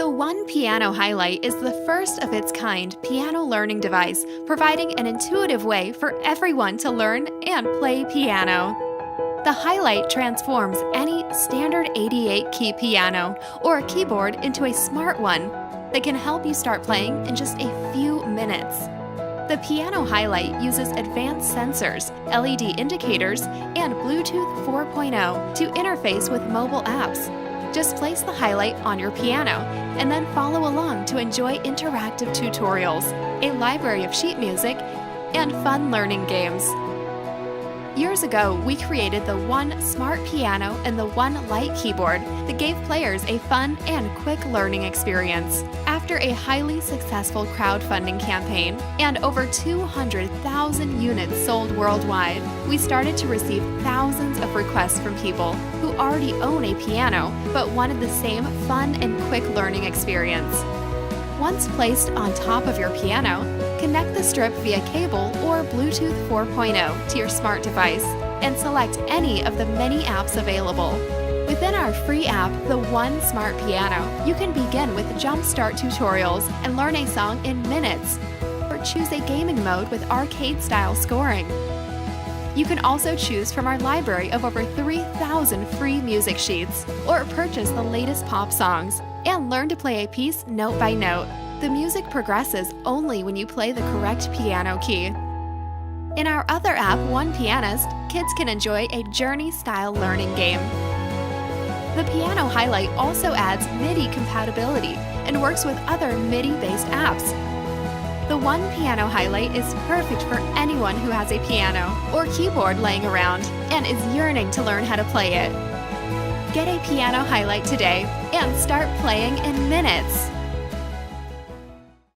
The One Piano Hi-Lite is the first of its kind piano learning device, providing an intuitive way for everyone to learn and play piano. The Hi-Lite transforms any standard 88-key piano or keyboard into a smart one that can help you start playing in just a few minutes. The Piano Hi-Lite uses advanced sensors, LED indicators, and Bluetooth 4.0 to interface with mobile apps. Just place the Hi-Lite on your piano and then follow along to enjoy interactive tutorials, a library of sheet music, and fun learning games. Years ago, we created the One Smart Piano and the One Lite keyboard that gave players a fun and quick learning experience. After a highly successful crowdfunding campaign and over 200,000 units sold worldwide, we started to receive thousands of requests from people who already own a piano but wanted the same fun and quick learning experience. Once placed on top of your piano, connect the strip via cable or Bluetooth 4.0 to your smart device and select any of the many apps available. Within our free app, the One Smart Piano, you can begin with Jumpstart tutorials and learn a song in minutes, or choose a gaming mode with arcade-style scoring. You can also choose from our library of over 3,000 free music sheets, or purchase the latest pop songs and learn to play a piece note by note. The music progresses only when you play the correct piano key. In our other app, One Pianist, kids can enjoy a journey-style learning game. The Piano Hi-Lite also adds MIDI compatibility and works with other MIDI-based apps. The One Piano Hi-Lite is perfect for anyone who has a piano or keyboard laying around and is yearning to learn how to play it. Get a Piano Hi-Lite today and start playing in minutes!